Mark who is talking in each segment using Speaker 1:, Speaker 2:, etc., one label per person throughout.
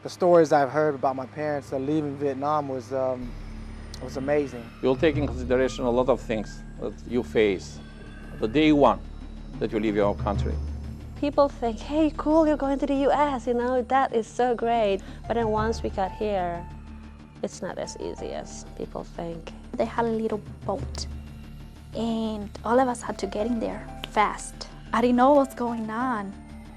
Speaker 1: The stories I've heard about my parents leaving Vietnam was amazing.
Speaker 2: You'll take in consideration a lot of things that you face the day one that you leave your country.
Speaker 3: People think, hey, cool, you're going to the US, that is so great. But then once we got here, it's not as easy as people think.
Speaker 4: They had a little boat, and all of us had to get in there fast. I didn't know what's going on.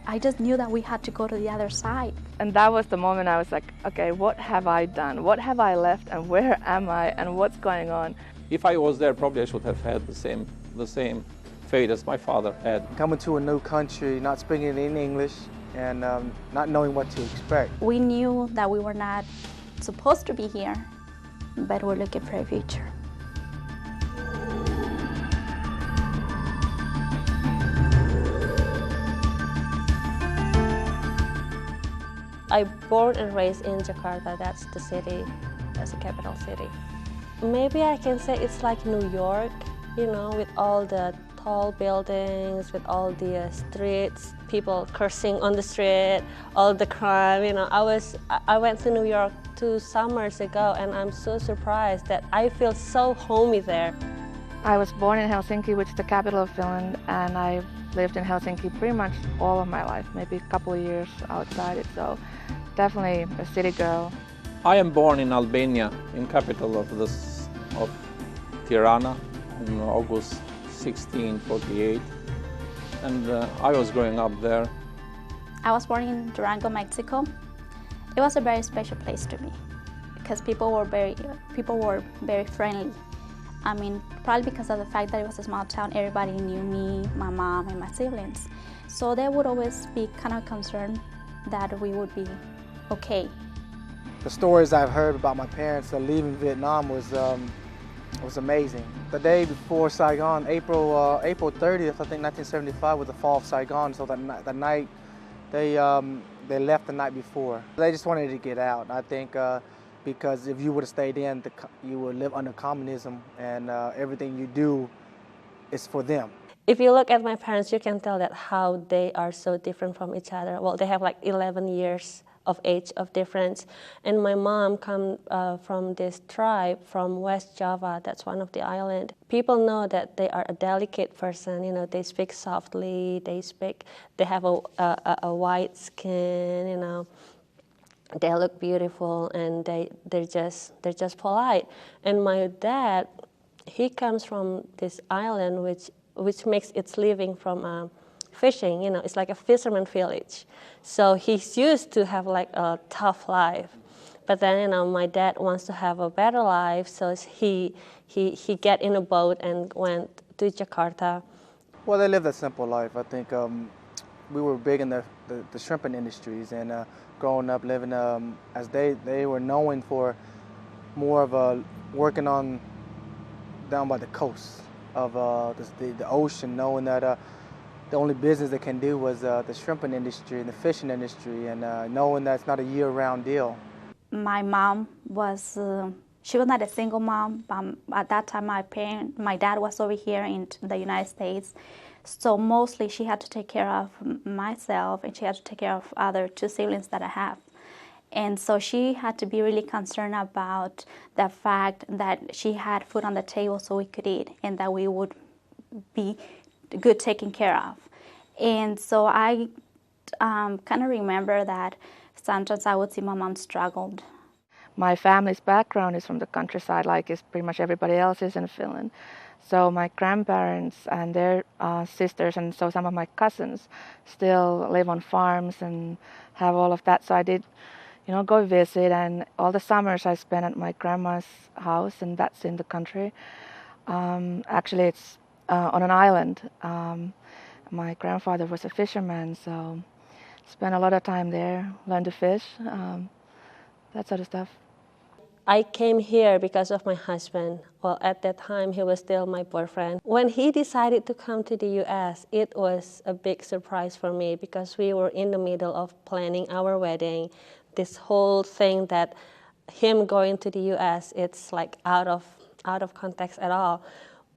Speaker 4: I just knew that we had to go to the other side.
Speaker 5: And that was the moment I was like, okay, what have I done? What have I left, and where am I, and what's going on?
Speaker 2: If I was there, probably I should have had the same fate as my father had.
Speaker 1: Coming to a new country, not speaking any English, and not knowing what to expect.
Speaker 4: We knew that we were not supposed to be here, but we're looking for a future.
Speaker 3: I born and raised in Jakarta. That's the city, that's the capital city. Maybe I can say it's like New York, with all the tall buildings, with all the streets, people cursing on the street, all the crime. I went to New York 2 summers ago, and I'm so surprised that I feel so homey there.
Speaker 5: I was born in Helsinki, which is the capital of Finland, and I've lived in Helsinki pretty much all of my life, maybe a couple of years outside it, so definitely a city girl.
Speaker 2: I am born in Albania, in capital of Tirana, in August 1648, and I was growing up there.
Speaker 4: I was born in Durango, Mexico. It was a very special place to me because people were very friendly. I mean, probably because of the fact that it was a small town, everybody knew me, my mom, and my siblings. So they would always be kind of concerned that we would be okay.
Speaker 1: The stories I've heard about my parents leaving Vietnam was amazing. The day before Saigon, April 30th, I think 1975, was the fall of Saigon. So the night they left the night before. They just wanted to get out. I think because if you would have stayed in, you would live under communism, and everything you do is for them.
Speaker 3: If you look at my parents, you can tell that how they are so different from each other. Well, they have like 11 years of age of difference. And my mom come from this tribe from West Java. That's one of the island. People know that they are a delicate person. They speak softly. They have a white skin. They look beautiful, and they're just polite. And my dad, he comes from this island which makes its living from fishing. It's like a fisherman village. So he's used to have like a tough life. But then my dad wants to have a better life, so he get in a boat and went to Jakarta.
Speaker 1: Well, they lived a simple life. I think we were big in the shrimping industries, and growing up living as they were known for more of working on down by the coast of the ocean, knowing that the only business they can do was the shrimping industry and the fishing industry, and knowing that it's not a year-round deal.
Speaker 4: My mom she was not a single mom. At that time, my dad was over here in the United States. So mostly she had to take care of myself, and she had to take care of other 2 siblings that I have. And so she had to be really concerned about the fact that she had food on the table so we could eat, and that we would be good taken care of. And so I kind of remember that sometimes I would see my mom struggled.
Speaker 5: My family's background is from the countryside, like is pretty much everybody else's in Finland. So my grandparents and their sisters, and so some of my cousins still live on farms and have all of that. So I did, go visit, and all the summers I spent at my grandma's house, and that's in the country. Actually, it's on an island. My grandfather was a fisherman, so spent a lot of time there, learned to fish, that sort of stuff.
Speaker 3: I came here because of my husband. Well, at that time, he was still my boyfriend. When he decided to come to the U.S., it was a big surprise for me because we were in the middle of planning our wedding. This whole thing that him going to the U.S., it's like out of context at all.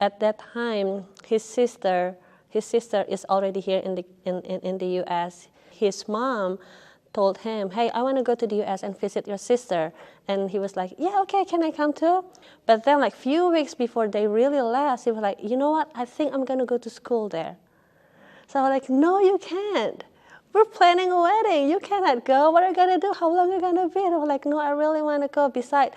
Speaker 3: At that time, his sister is already here in the U.S. His mom told him, hey, I want to go to the US and visit your sister. And he was like, yeah, okay, can I come too? But then like few weeks before they really left, he was like, you know what, I think I'm going to go to school there. So I was like, no, you can't. We're planning a wedding. You cannot go. What are you going to do? How long are you going to be? And I was like, no, I really want to go. Besides,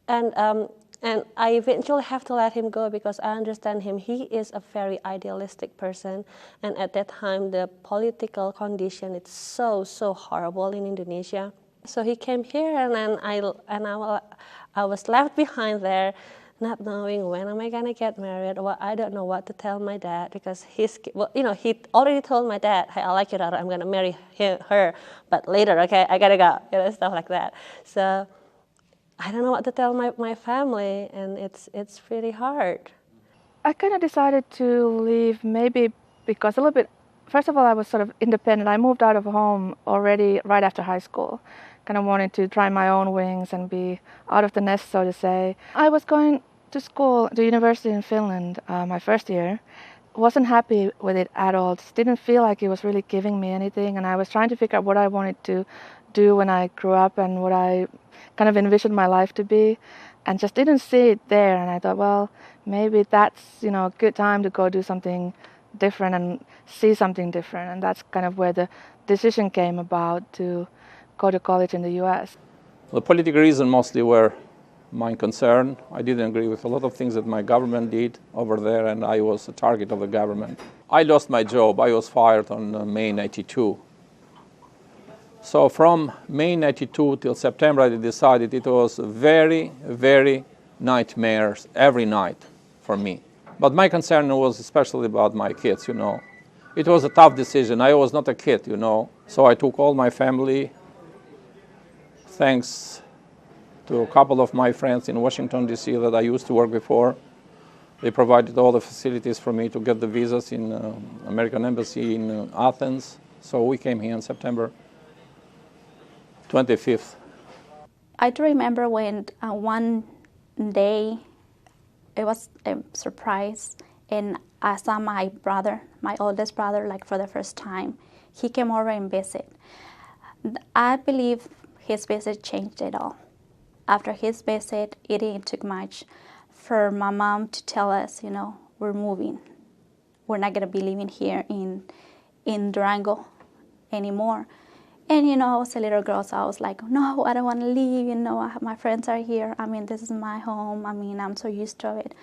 Speaker 3: and I eventually have to let him go because I understand him. He is a very idealistic person. And at that time, the political condition is so horrible in Indonesia. So he came here, and then I was left behind there, not knowing when am I gonna get married. Well, I don't know what to tell my dad because he already told my dad, hey, I like your daughter, I'm gonna marry her, but later, okay, I gotta go, stuff like that. So I don't know what to tell my family, and it's really hard.
Speaker 5: I kind of decided to leave maybe because a little bit, first of all, I was sort of independent. I moved out of home already right after high school. Kind of wanted to try my own wings and be out of the nest, so to say. I was going to school, to university in Finland, my first year. Wasn't happy with it at all. Just didn't feel like it was really giving me anything, and I was trying to figure out what I wanted to do when I grew up and what I kind of envisioned my life to be, and just didn't see it there. And I thought, well, maybe that's a good time to go do something different and see something different. And that's kind of where the decision came about to go to college in the U.S.
Speaker 2: The political reasons mostly were my concern. I didn't agree with a lot of things that my government did over there, and I was a target of the government. I lost my job. I was fired on May 92. So from May 92 till September, I decided it was very nightmares every night for me. But my concern was especially about my kids, It was a tough decision. I was not a kid, So I took all my family, thanks to a couple of my friends in Washington, D.C. that I used to work before. They provided all the facilities for me to get the visas in American Embassy in Athens. So we came here on September 25th.
Speaker 4: I do remember when one day it was a surprise, and I saw my brother, my oldest brother, like for the first time. He came over and visit. I believe his visit changed it all. After his visit, it didn't take much for my mom to tell us, we're moving. We're not gonna be living here in Durango anymore. And I was a little girl, so I was like, no, I don't want to leave. My friends are here. This is my home. I'm so used to it.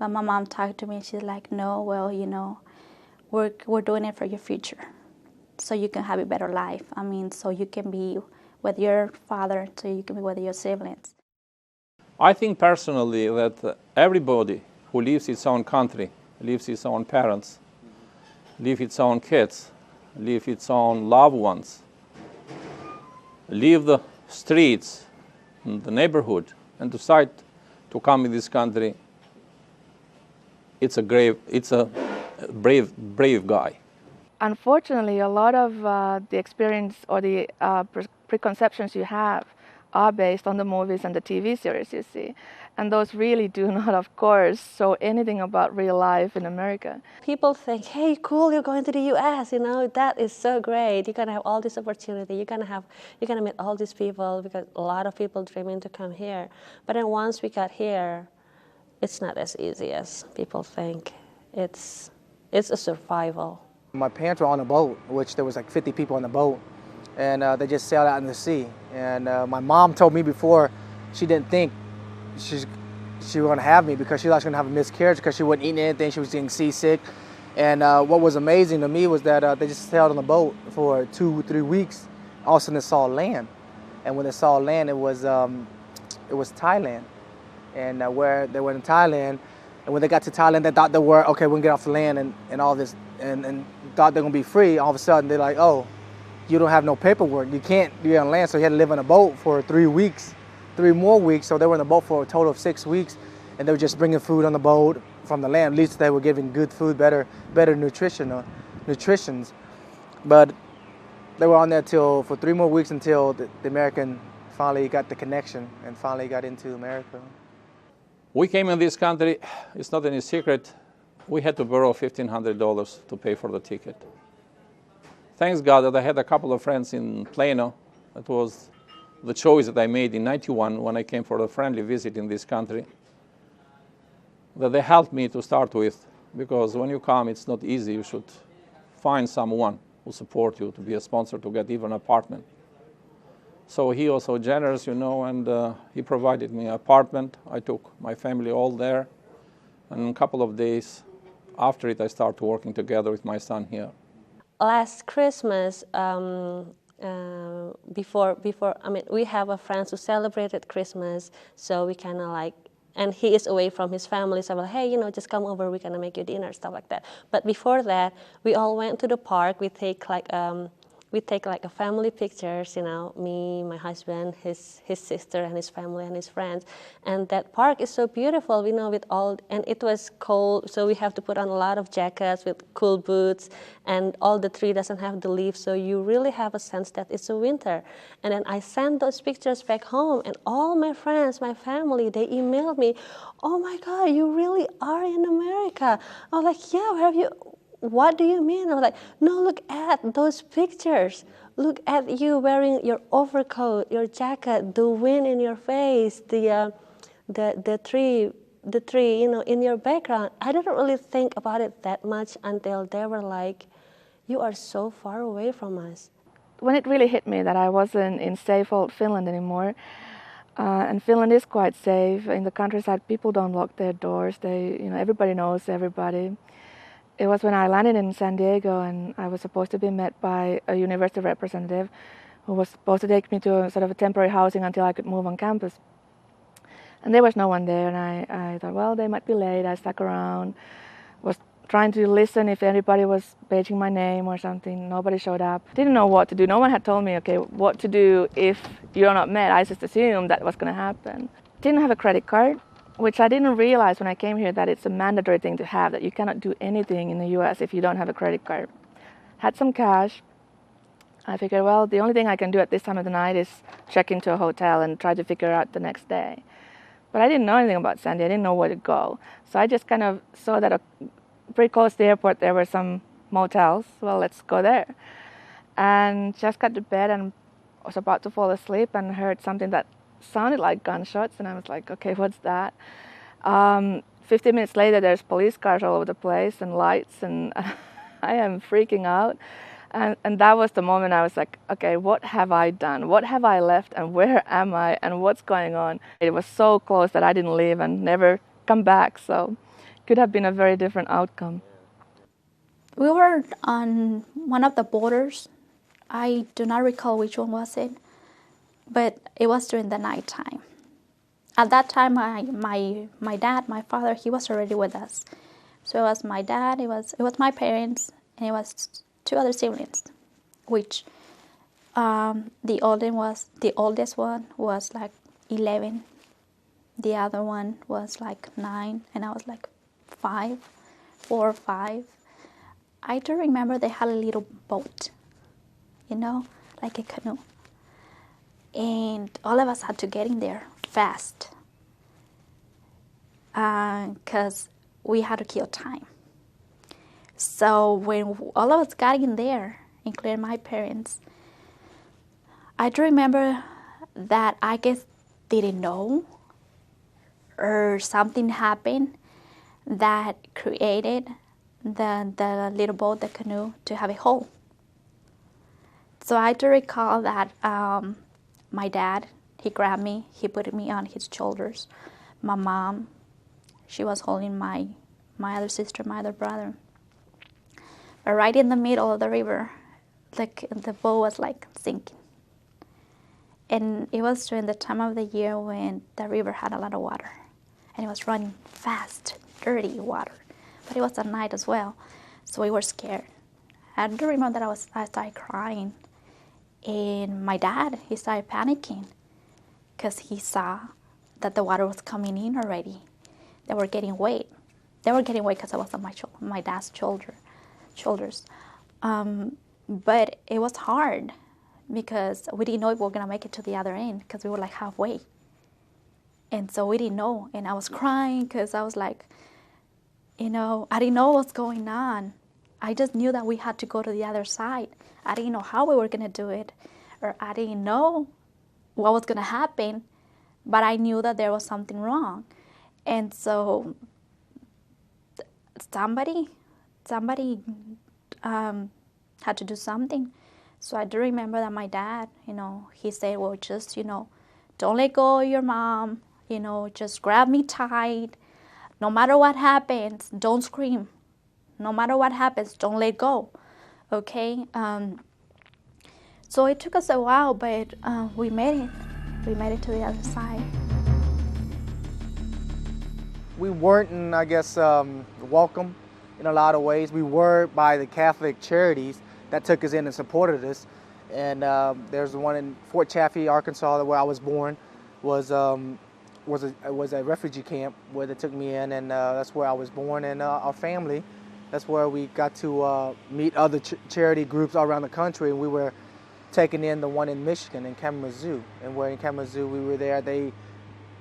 Speaker 4: But my mom talked to me. She's like, no, well, we're doing it for your future, so you can have a better life. So you can be with your father, so you can be with your siblings.
Speaker 2: I think personally that everybody who leaves its own country, leaves its own parents, leaves its own kids, leaves its own loved ones, leave the streets, the neighborhood, and decide to come in this country, it's a brave guy.
Speaker 5: Unfortunately, a lot of the experience or the preconceptions you have are based on the movies and the TV series you see. And those really do not, of course, show anything about real life in America.
Speaker 3: People think, hey, cool, you're going to the US, that is so great. You're gonna have all this opportunity. You're gonna meet all these people, because a lot of people dreaming to come here. But then once we got here, it's not as easy as people think. It's a survival.
Speaker 1: My parents were on a boat, which there was like 50 people on the boat, and they just sailed out in the sea. And my mom told me before she didn't think she was going to have me, because she thought she was going to have a miscarriage because she wasn't eating anything. She was getting seasick. And what was amazing to me was that they just sailed on the boat for 2-3 weeks. All of a sudden they saw land. And when they saw land, it was Thailand. And where they were in Thailand, and when they got to Thailand, they thought they were, okay, we can get off the land and all this, and thought they're going to be free. All of a sudden, they're like, oh, you don't have no paperwork. You can't be on land. So he had to live on a boat for 3 weeks, 3 more weeks. So they were in the boat for a total of 6 weeks, and they were just bringing food on the boat from the land. At least they were giving good food, better nutritions. But they were on there for 3 more weeks until the American finally got the connection and finally got into America.
Speaker 2: We came in this country, it's not any secret, we had to borrow $1,500 to pay for the ticket. Thanks God that I had a couple of friends in Plano It was the choice that I made in '91 when I came for a friendly visit in this country, that they helped me to start with, because when you come, it's not easy. You should find someone who support you to be a sponsor to get even an apartment. So he was so generous, and he provided me an apartment. I took my family all there, and a couple of days after it, I started working together with my son here.
Speaker 3: Last Christmas, we have a friend who celebrated Christmas, so we kind of like, and he is away from his family, so I'm like, hey, just come over, we're gonna make you dinner, stuff like that. But before that, we all went to the park. We take like a family pictures, me, my husband, his sister, and his family and his friends. And that park is so beautiful, with all, and it was cold, so we have to put on a lot of jackets with cool boots, and all the tree doesn't have the leaves, so you really have a sense that it's a winter. And then I sent those pictures back home, and all my friends, my family, they emailed me, oh my God, you really are in America. I was like, yeah, where have you? What do you mean? I was like, no, look at those pictures. Look at you wearing your overcoat, your jacket, the wind in your face, the tree, in your background. I didn't really think about it that much until they were like, you are so far away from us.
Speaker 5: When it really hit me that I wasn't in safe old Finland anymore, and Finland is quite safe. In the countryside, people don't lock their doors. Everybody knows everybody. It was when I landed in San Diego, and I was supposed to be met by a university representative who was supposed to take me to sort of a temporary housing until I could move on campus. And there was no one there, and I thought, well, they might be late. I stuck around, was trying to listen if anybody was paging my name or something. Nobody showed up. Didn't know what to do. No one had told me, okay, what to do if you're not met. I just assumed that was going to happen. Didn't have a credit card, which I didn't realize when I came here, that it's a mandatory thing to have, that you cannot do anything in the US if you don't have a credit card. Had some cash. I figured, well, the only thing I can do at this time of the night is check into a hotel and try to figure out the next day. But I didn't know anything about San Diego. I didn't know where to go. So I just kind of saw that pretty close to the airport there were some motels. Well, let's go there. And just got to bed and was about to fall asleep and heard something that sounded like gunshots, and I was like, okay, what's that? 15 minutes later, there's police cars all over the place and lights, and I am freaking out. And that was the moment I was like, okay, what have I done? What have I left, and where am I, and what's going on? It was so close that I didn't leave and never come back, so it could have been a very different outcome.
Speaker 4: We were on one of the borders. I do not recall which one was it, but it was during the nighttime. At that time, my dad, my father, he was already with us. So it was my dad, it was my parents, and it was two other siblings, which the oldest one was like 11, the other one was like 9, and I was like 4 or 5. I do remember they had a little boat, like a canoe. And all of us had to get in there fast because we had to kill time. So when all of us got in there, including my parents, I do remember that I guess they didn't know, or something happened that created the little boat, the canoe, to have a hole. So I do recall that my dad, he grabbed me, he put me on his shoulders. My mom, she was holding my other sister, my other brother. But right in the middle of the river, the boat was like sinking. And it was during the time of the year when the river had a lot of water. And it was running fast, dirty water. But it was at night as well, so we were scared. I do remember that I started crying. And my dad, he started panicking because he saw that the water was coming in already. They were getting wet. They were getting wet because I was on my dad's shoulders. But it was hard because we didn't know if we were going to make it to the other end because we were like halfway. And so we didn't know. And I was crying because I was like, I didn't know what's going on. I just knew that we had to go to the other side. I didn't know how we were going to do it or I didn't know what was going to happen, but I knew that there was something wrong. And so somebody had to do something. So I do remember that my dad, he said, well, just, don't let go of your mom, just grab me tight. No matter what happens, don't scream. No matter what happens, don't let go. Okay? So it took us a while, but we made it. We made it to the other side.
Speaker 1: We weren't, I guess, welcome in a lot of ways. We were by the Catholic charities that took us in and supported us. And there's the one in Fort Chaffee, Arkansas, where I was born, was a refugee camp where they took me in, and that's where I was born. And our family, that's where we got to meet other charity groups all around the country. And we were taken in the one in Michigan, in Kalamazoo. And where in Kalamazoo we were there, they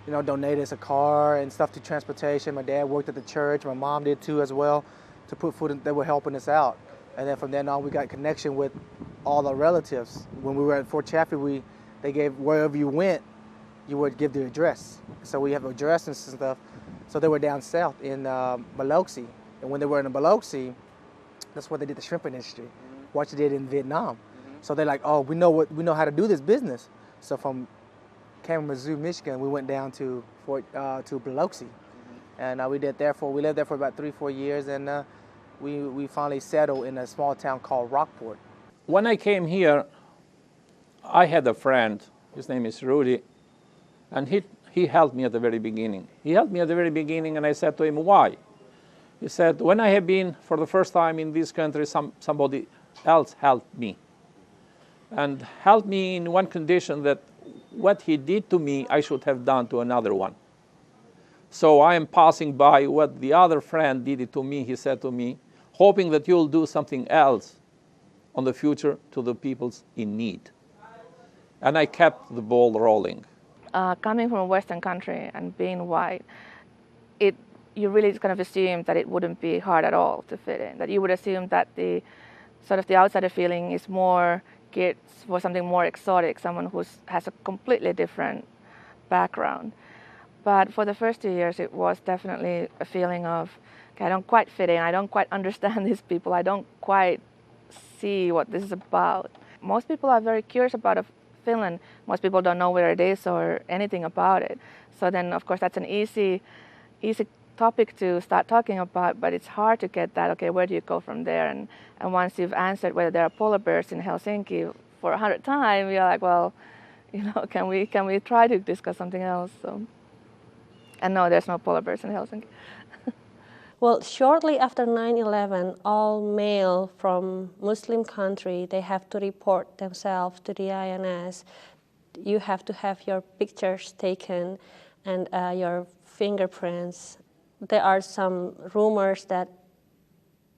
Speaker 1: donated us a car and stuff to transportation. My dad worked at the church. My mom did too as well, to put food in. They were helping us out. And then from then on, we got connection with all our relatives. When we were at Fort Chaffee, they gave, wherever you went, you would give the address. So we have addresses and stuff. So they were down south in Biloxi. And when they were in Biloxi, that's where they did the shrimp industry, what you did in Vietnam. So they're like, oh, we know how to do this business. So from Kalamazoo, Michigan, we went down to Biloxi, and we lived there for about 3-4 years, and we finally settled in a small town called Rockport.
Speaker 2: When I came here, I had a friend. His name is Rudy, and he helped me at the very beginning. And I said to him, why? He said, when I have been for the first time in this country, somebody else helped me, and helped me in one condition, that what he did to me, I should have done to another one. So I am passing by what the other friend did it to me, he said to me, hoping that you'll do something else on the future to the peoples in need. And I kept the ball rolling.
Speaker 5: Coming from a Western country and being white, you really kind of assume that it wouldn't be hard at all to fit in. That you would assume that the outsider feeling is more geared for something more exotic, someone who has a completely different background. But for the first 2 years, it was definitely a feeling of, okay, I don't quite fit in, I don't quite understand these people, I don't quite see what this is about. Most people are very curious about Finland. Most people don't know where it is or anything about it. So then, of course, that's an easy topic to start talking about, but it's hard to get that, okay, where do you go from there? And once you've answered whether there are polar bears in Helsinki for 100 times, you're like, well, can we try to discuss something else? So, and no, there's no polar bears in Helsinki.
Speaker 3: Well, shortly after 9/11, all male from Muslim country, they have to report themselves to the INS. You have to have your pictures taken and your fingerprints. There are some rumors that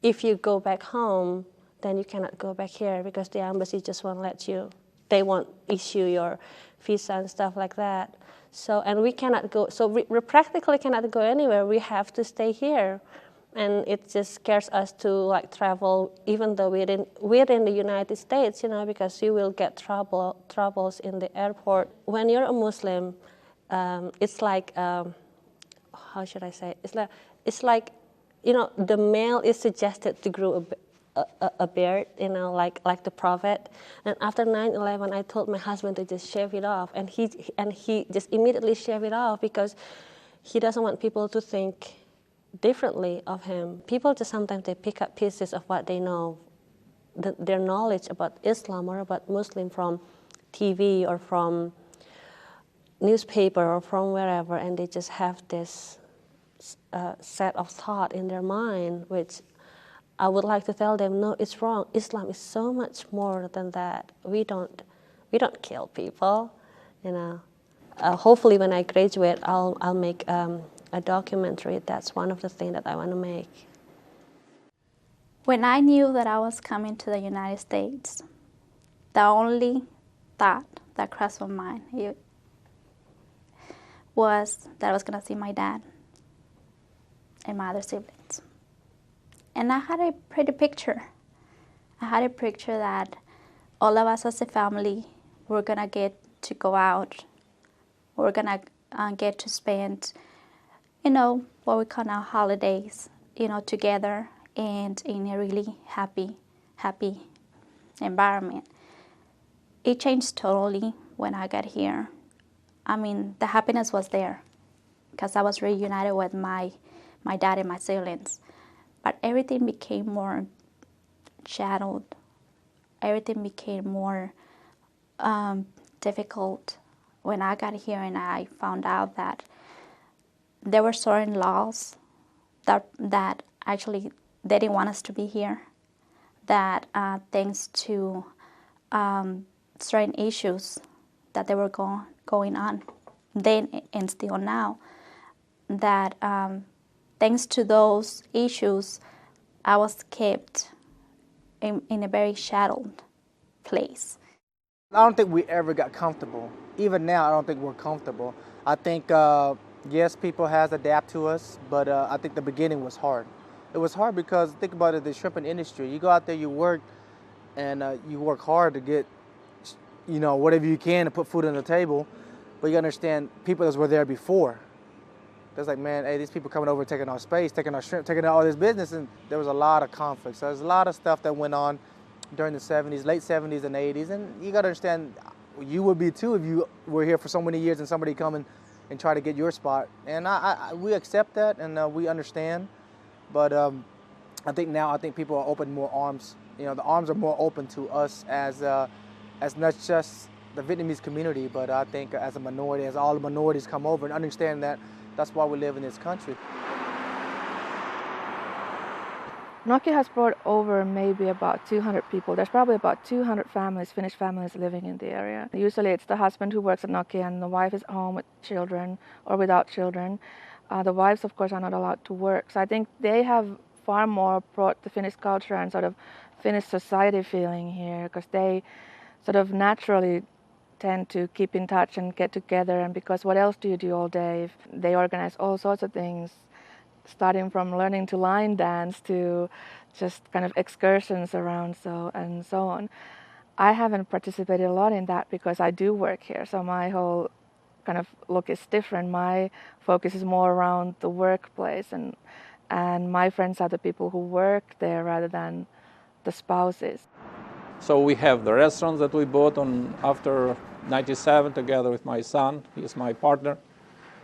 Speaker 3: if you go back home, then you cannot go back here because the embassy just won't let you. They won't issue your visa and stuff like that. So, and we cannot go, so we practically cannot go anywhere. We have to stay here. And it just scares us to travel, even though we're in the United States, because you will get troubles in the airport. When you're a Muslim, it's like, how should I say? It's like, the male is suggested to grow a beard, like the prophet. And after 9/11, I told my husband to just shave it off, and he just immediately shaved it off because he doesn't want people to think differently of him. People just sometimes they pick up pieces of what they know, their knowledge about Islam or about Muslim from TV or from newspaper or from wherever, and they just have this set of thought in their mind, which I would like to tell them, no, it's wrong. Islam is so much more than that. We don't kill people, Hopefully, when I graduate, I'll make a documentary. That's one of the things that I want to make.
Speaker 4: When I knew that I was coming to the United States, the only thought that crossed my mind was that I was going to see my dad and my other siblings. And I had a pretty picture. I had a picture that all of us as a family we're gonna get to go out. We're gonna get to spend, what we call now holidays, together and in a really happy environment. It changed totally when I got here. I mean, the happiness was there because I was reunited with my dad and my siblings. But everything became more shadowed. Everything became more difficult when I got here and I found out that there were certain laws that actually they didn't want us to be here. That thanks to certain issues that they were going on then and still now, that thanks to those issues, I was kept in a very shadowed place.
Speaker 1: I don't think we ever got comfortable. Even now, I don't think we're comfortable. I think, yes, people has adapt to us, but I think the beginning was hard. It was hard because, think about it, the shrimping industry. You go out there, you work, and you work hard to get, whatever you can to put food on the table. But you understand, people that were there before. There's like, man, hey, these people coming over, taking our space, taking our shrimp, taking all this business, and there was a lot of conflict. So there's a lot of stuff that went on during the 70s, late 70s and 80s, and you gotta understand, you would be too if you were here for so many years and somebody come and try to get your spot. And we accept that and we understand, but I think people are open more arms. The arms are more open to us as not just the Vietnamese community, but I think as a minority, as all the minorities come over and understand that that's why we live in this country.
Speaker 5: Nokia has brought over maybe about 200 people. There's probably about 200 families, Finnish families living in the area. Usually it's the husband who works at Nokia and the wife is home with children or without children. The wives, of course, are not allowed to work. So I think they have far more brought the Finnish culture and sort of Finnish society feeling here, because they sort of naturally tend to keep in touch and get together, and because what else do you do all day? They organize all sorts of things, starting from learning to line dance to just kind of excursions around and so on. I haven't participated a lot in that because I do work here, so my whole kind of look is different. My focus is more around the workplace, and my friends are the people who work there rather than the spouses.
Speaker 2: So we have the restaurants that we bought on after 97 together with my son. He is my partner.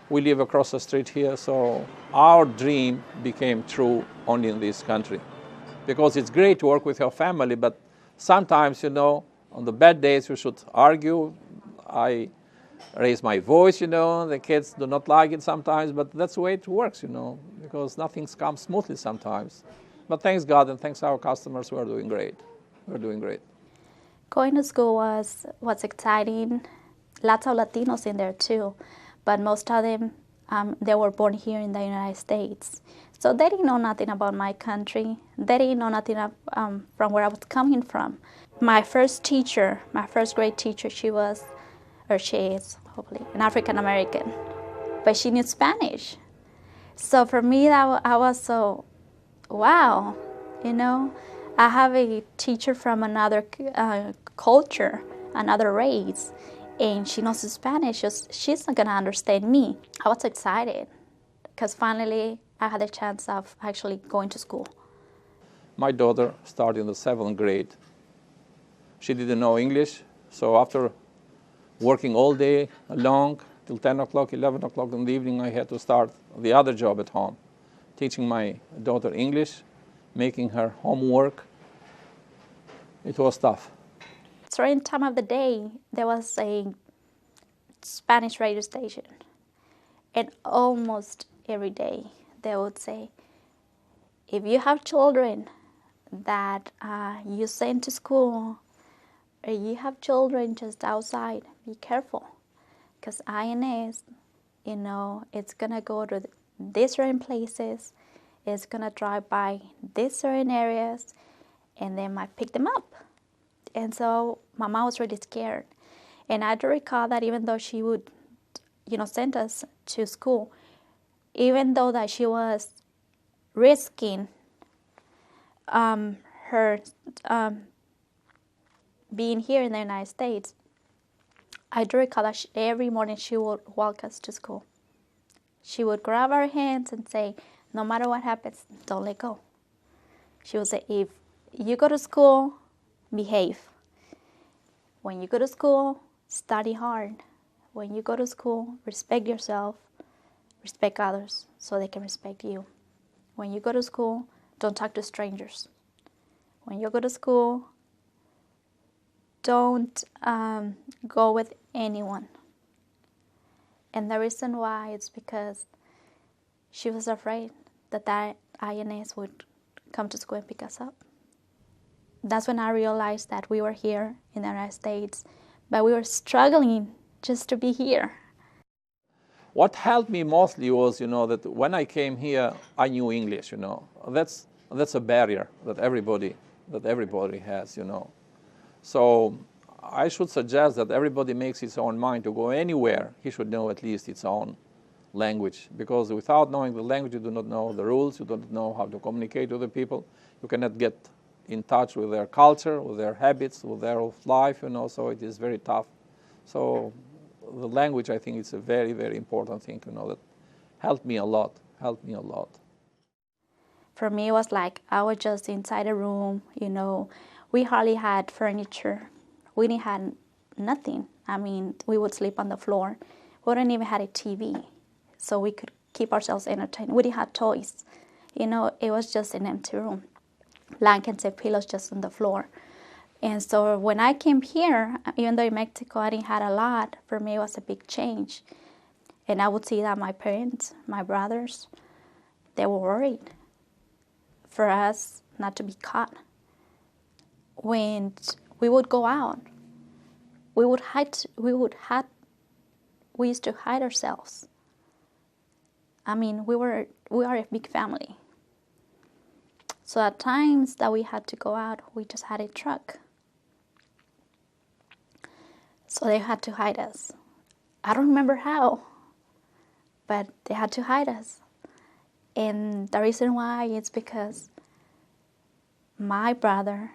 Speaker 2: We live across the street here, so our dream became true only in this country. Because it's great to work with your family, but sometimes, on the bad days we should argue. I raise my voice, the kids do not like it sometimes, but that's the way it works, because nothing comes smoothly sometimes. But thanks God and thanks our customers, we are doing great. We're doing great.
Speaker 4: Going to school was exciting. Lots of Latinos in there too, but most of them, they were born here in the United States. So they didn't know nothing about my country. They didn't know nothing from where I was coming from. My first grade teacher, she is, hopefully, an African American, but she knew Spanish. So for me, I was so, wow, I have a teacher from another culture, another race, and she knows Spanish. She's not gonna understand me. I was excited because finally I had a chance of actually going to school.
Speaker 2: My daughter started in the 7th grade. She didn't know English, so after working all day long till 10 o'clock, 11 o'clock in the evening, I had to start the other job at home, teaching my daughter English, making her homework. It was tough.
Speaker 4: Certain time of the day, there was a Spanish radio station, and almost every day they would say, if you have children that you send to school, or you have children just outside, be careful, because INS, it's gonna go to these certain places, it's gonna drive by these certain areas, and they might pick them up. And so my mom was really scared. And I do recall that even though she would, send us to school, even though that she was risking her being here in the United States, I do recall that every morning she would walk us to school. She would grab our hands and say, no matter what happens, don't let go. She would say, if you go to school, behave. When you go to school, study hard. When you go to school, respect yourself, respect others so they can respect you. When you go to school, don't talk to strangers. When you go to school, don't go with anyone. And the reason why is because she was afraid that INS would come to school and pick us up. That's when I realized that we were here in the United States, but we were struggling just to be here.
Speaker 2: What helped me mostly was, that when I came here, I knew English, That's a barrier that everybody has, So I should suggest that everybody makes his own mind to go anywhere. He should know at least its own language, because without knowing the language, you do not know the rules, you don't know how to communicate with the people, you cannot get in touch with their culture, with their habits, with their life, so it is very tough. So the language, I think, is a very, very important thing, that helped me a lot.
Speaker 4: For me, it was like I was just inside a room, We hardly had furniture. We didn't have nothing. I mean, we would sleep on the floor. We didn't even have a TV, so we could keep ourselves entertained. We didn't have toys. It was just an empty room. Blankets and pillows just on the floor. And so when I came here, even though in Mexico I didn't have a lot, for me it was a big change. And I would see that my parents, my brothers, they were worried for us not to be caught. When we would go out, we used to hide ourselves. I mean, we are a big family. So at times that we had to go out, we just had a truck. So they had to hide us. I don't remember how, but they had to hide us. And the reason why is because my brother,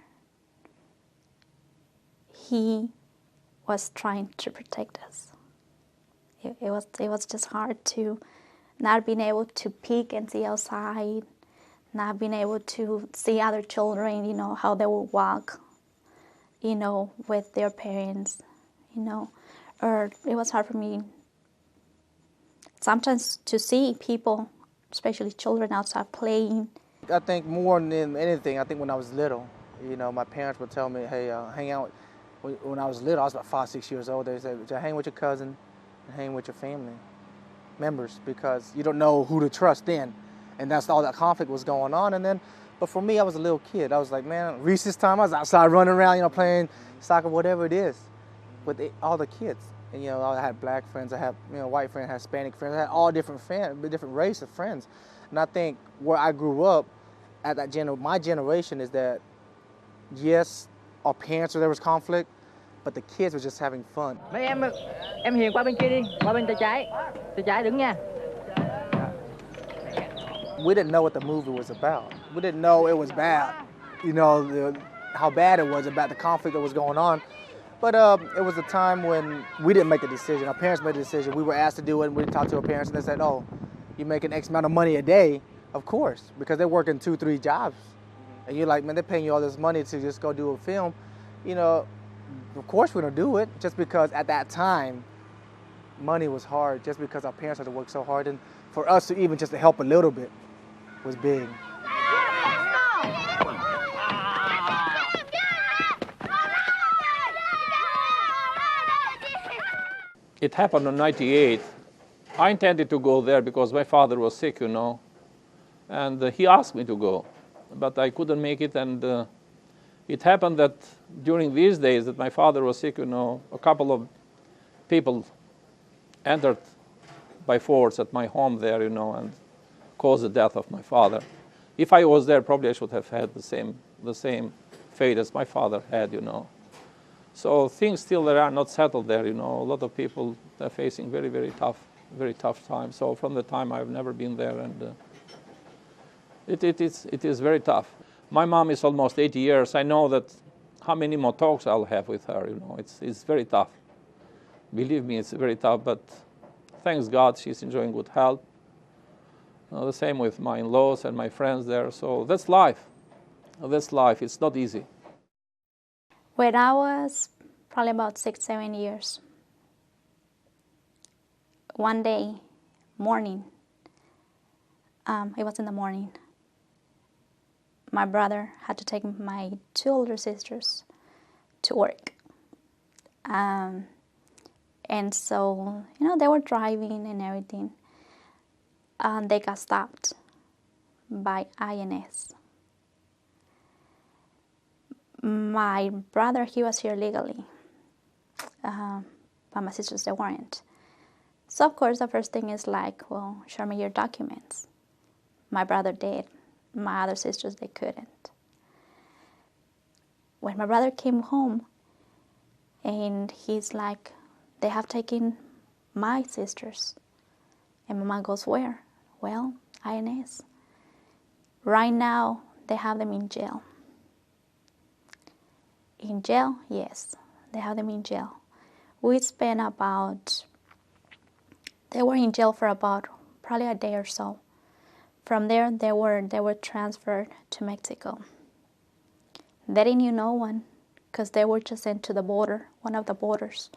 Speaker 4: he was trying to protect us. It was just hard to not being able to peek and see outside, not being able to see other children, how they would walk, with their parents, or it was hard for me sometimes to see people, especially children, outside playing.
Speaker 1: I think more than anything, I think when I was little, my parents would tell me, hey, hang out. When I was little, I was about 5, 6 years old, they said, hang with your cousin and hang with your family members, because you don't know who to trust then. And that's all that conflict was going on. And then, but for me, I was a little kid. I was like, man, recess time, I was outside running around, playing soccer, whatever it is, with all the kids. And, I had black friends, I had, white friends, I had Hispanic friends, I had all different race of friends. And I think where I grew up, at my generation, is that, yes, our parents, there was conflict, but the kids were just having fun.
Speaker 6: Mấy em Hiền qua bên kia đi, qua bên tay trái đứng nha.
Speaker 1: We didn't know what the movie was about. We didn't know it was bad, how bad it was about the conflict that was going on. But it was a time when we didn't make the decision. Our parents made the decision. We were asked to do it, and we talked to our parents, and they said, oh, you're making X amount of money a day? Of course, because they're working 2, 3 jobs. And you're like, man, they're paying you all this money to just go do a film. Of course we're going to do it, just because at that time, money was hard, just because our parents had to work so hard. And for us to even just to help a little bit was big.
Speaker 2: It happened in '98. I intended to go there because my father was sick, and he asked me to go, but I couldn't make it. And it happened that during these days that my father was sick, a couple of people entered by force at my home there, and caused the death of my father. If I was there, probably I should have had the same fate as my father had, So things still are not settled there, A lot of people are facing very, very tough times. So from the time I've never been there, and it is very tough. My mom is almost 80 years. I know that how many more talks I'll have with her, It's very tough. Believe me, it's very tough, but thanks God, she's enjoying good health. The same with my in-laws and my friends there. So that's life. That's life. It's not easy.
Speaker 4: When I was probably about 6, 7 years, one day, morning, it was in the morning, my brother had to take my 2 older sisters to work. And so, they were driving and everything. They got stopped by INS. My brother, he was here legally, but my sisters, they weren't. So, of course, the first thing is like, well, show me your documents. My brother did. My other sisters, they couldn't. When my brother came home, and he's like, they have taken my sisters. And my mom goes, where? Well, INS. Right now, they have them in jail. In jail? Yes, they have them in jail. We spent they were in jail for about probably a day or so. From there, they were transferred to Mexico. They didn't know no one, because they were just sent to the border, one of the borders.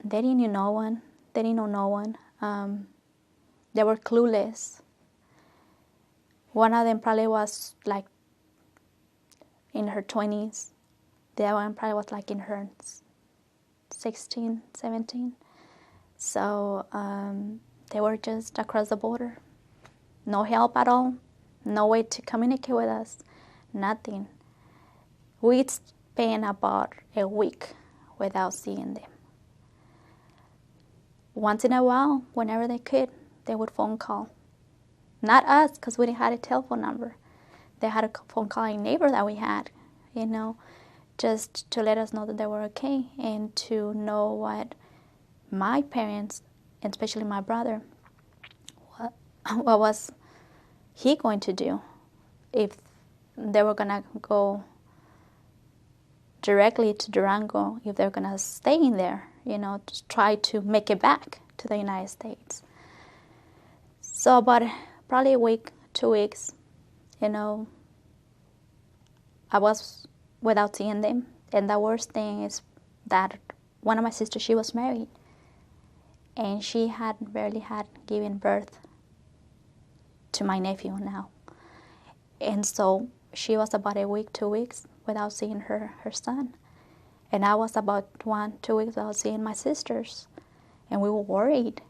Speaker 4: They didn't know no one. They didn't know no one. They were clueless. One of them probably was like in her 20s. The other one probably was like in her 16, 17. So they were just across the border. No help at all. No way to communicate with us. Nothing. We spent about a week without seeing them. Once in a while, whenever they could, they would phone call. Not us, because we didn't have a telephone number. They had a phone calling neighbor that we had, just to let us know that they were okay, and to know what my parents, and especially my brother, what was he going to do if they were going to go directly to Durango, if they're going to stay in there, to try to make it back to the United States. So about probably a week, 2 weeks, I was without seeing them. And the worst thing is that one of my sisters, she was married. And she had barely had given birth to my nephew now. And so she was about a week, 2 weeks without seeing her son. And I was about 1, 2 weeks without seeing my sisters. And we were worried,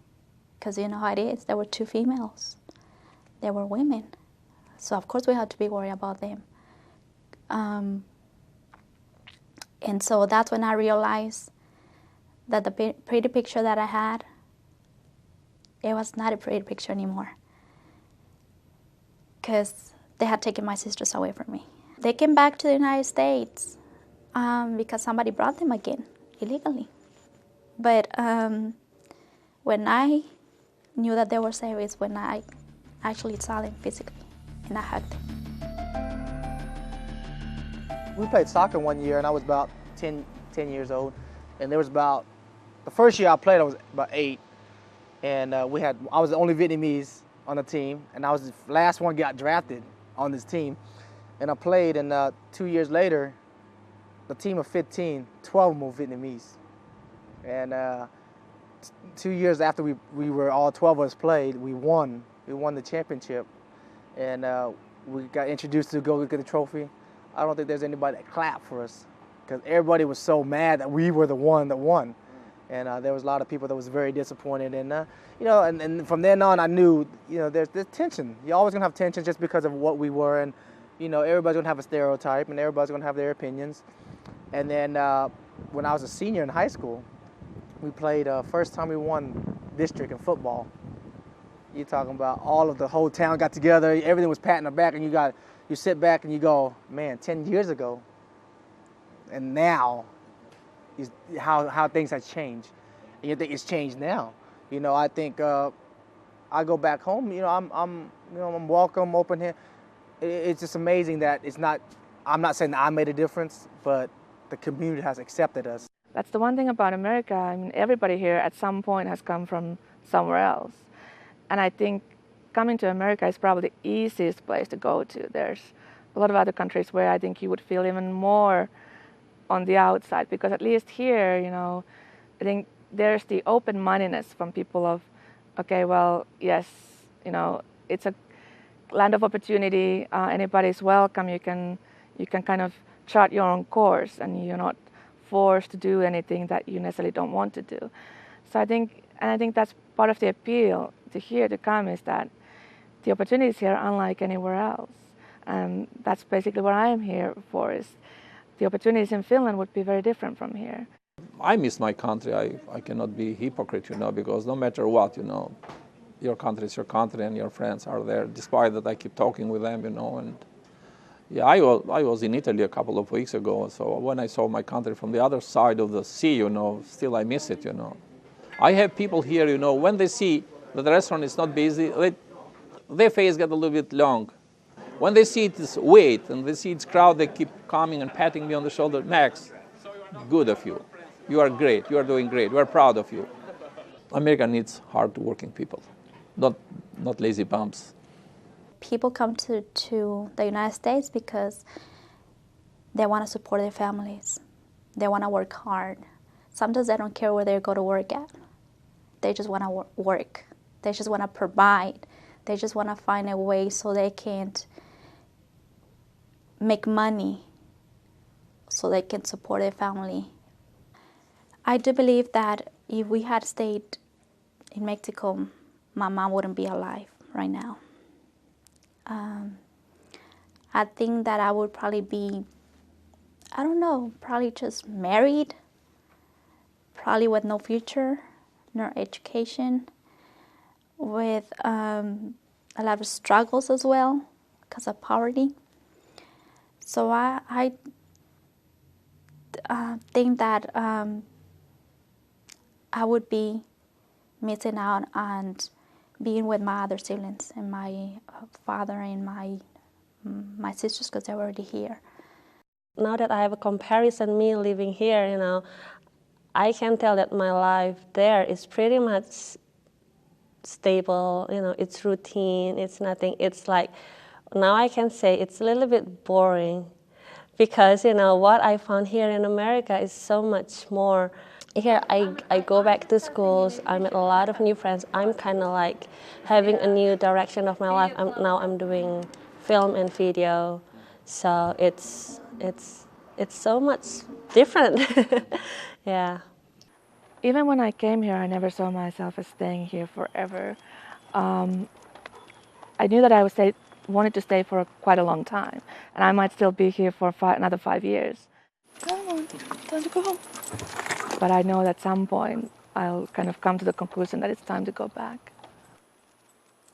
Speaker 4: because you know how it is. There were 2 females. They were women. So of course we had to be worried about them. And so that's when I realized that the pretty picture that I had, it was not a pretty picture anymore, because they had taken my sisters away from me. They came back to the United States because somebody brought them again, illegally. But when I knew that they were safe is when I actually saw them physically, and I hugged them.
Speaker 1: We played soccer one year, and I was about 10 years old. And there was the first year I played, I was about 8. And I was the only Vietnamese on the team, and I was the last one got drafted on this team. And I played, and 2 years later, the team of 15, 12 were Vietnamese. And 2 years after we were all 12 of us played, we won the championship. And we got introduced to go get the trophy. I don't think there's anybody that clapped for us, because everybody was so mad that we were the one that won. And there was a lot of people that was very disappointed. And, and from then on, I knew, there's tension. You're always going to have tension just because of what we were. And, everybody's going to have a stereotype, and everybody's going to have their opinions. And then when I was a senior in high school, we played, first time we won district in football. You're talking about the whole town got together, everything was patting the back, and you sit back and you go, man, 10 years ago, and now, how things have changed. And you think it's changed now. I think I go back home, I'm welcome, open here. It's just amazing that I'm not saying that I made a difference, but the community has accepted us.
Speaker 5: That's the one thing about America. I mean, everybody here at some point has come from somewhere else. And I think coming to America is probably the easiest place to go to. There's a lot of other countries where I think you would feel even more on the outside, because at least here, I think there's the open-mindedness from people of, okay, well, yes, it's a land of opportunity. Anybody's welcome. You can kind of chart your own course, and you're not forced to do anything that you necessarily don't want to do. So I think that's part of the appeal to here to come, is that the opportunities here are unlike anywhere else. And that's basically what I'm here for, is the opportunities in Finland would be very different from here.
Speaker 2: I miss my country. I cannot be hypocrite, because no matter what, your country is your country and your friends are there. Despite that, I keep talking with them, and yeah, I was in Italy a couple of weeks ago. So when I saw my country from the other side of the sea, still I miss it, I have people here, when they see that the restaurant is not busy, their face get a little bit long. When they see this wait and they see it's crowd, they keep coming and patting me on the shoulder. Max, good of you. You are great. You are doing great. We are proud of you. America needs hard-working people, not lazy bums.
Speaker 4: People come to the United States because they want to support their families. They want to work hard. Sometimes they don't care where they go to work at. They just want to work. They just want to provide. They just want to find a way so they can make money, so they can support their family. I do believe that if we had stayed in Mexico, my mom wouldn't be alive right now. I think that I would probably be, probably just married, probably with no future, no education, with a lot of struggles as well because of poverty. So I think that I would be missing out on being with my other siblings and my father and my sisters, because they're already here.
Speaker 3: Now that I have a comparison, me living here, I can tell that my life there is pretty much stable. It's routine. It's nothing. It's like, now I can say it's a little bit boring, because what I found here in America is so much more. Here I go back to schools. I met a lot of new friends. I'm kind of like having a new direction of my life. I'm doing film and video, so it's so much different. Yeah.
Speaker 5: Even when I came here, I never saw myself as staying here forever. I knew that I wanted to stay for quite a long time, and I might still be here for another 5 years. Come on, time to go home. But I know that at some point I'll kind of come to the conclusion that it's time to go back.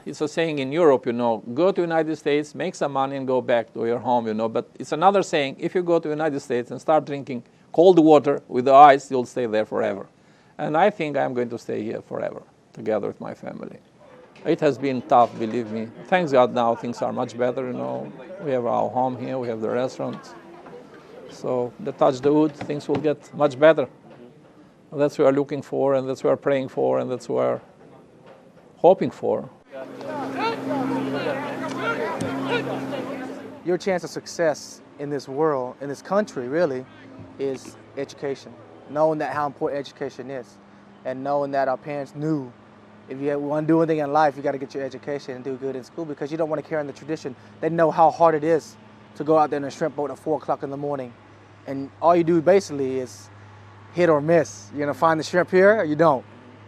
Speaker 2: It's a saying in Europe, go to the United States, make some money and go back to your home, But it's another saying, if you go to the United States and start drinking cold water with the ice, you'll stay there forever. And I think I'm going to stay here forever, together with my family. It has been tough, believe me. Thanks God now things are much better, We have our home here, we have the restaurant. So touch the wood, things will get much better. That's what we're looking for, and that's what we're praying for, and that's what we're hoping for.
Speaker 1: Your chance of success in this world, in this country really, is education. Knowing how important education is, and knowing that our parents knew if you want to do anything in life, you got to get your education and do good in school, because you don't want to carry on the tradition. They know how hard it is to go out there in a shrimp boat at 4 o'clock in the morning, and all you do basically is hit or miss. You're gonna find the shrimp here or you don't.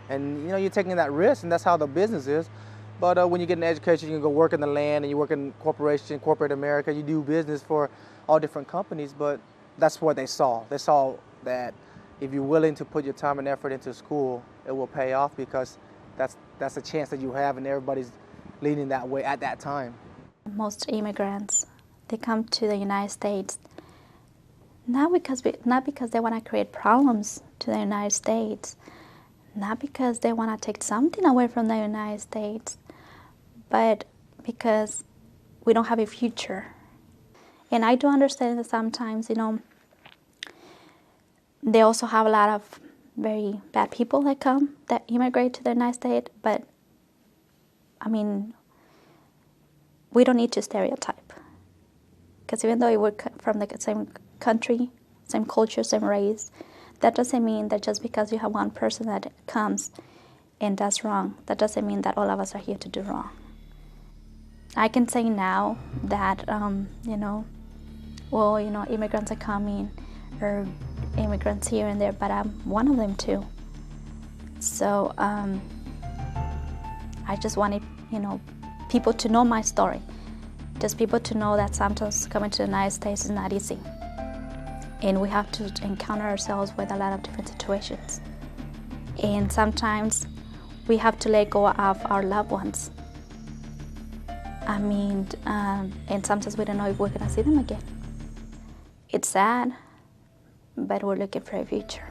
Speaker 1: And you're taking that risk, and that's how the business is. But when you get an education, you can go work in the land, and you work in corporate America, you do business for all different companies, but that's what they saw. They saw that if you're willing to put your time and effort into school, it will pay off, because that's a chance that you have, and everybody's leaning that way at that time.
Speaker 4: Most immigrants, they come to the United States not because they want to create problems to the United States, not because they want to take something away from the United States, but because we don't have a future. And I do understand that sometimes, They also have a lot of very bad people that immigrate to the United States, but I mean, we don't need to stereotype. Because even though we're from the same country, same culture, same race, that doesn't mean that just because you have one person that comes and does wrong, that doesn't mean that all of us are here to do wrong. I can say now that, immigrants are coming, or immigrants here and there, but I'm one of them too. So I just wanted, people to know my story. Just people to know that sometimes coming to the United States is not easy. And we have to encounter ourselves with a lot of different situations. And sometimes we have to let go of our loved ones. And sometimes we don't know if we're gonna see them again. It's sad, but we're looking for a future.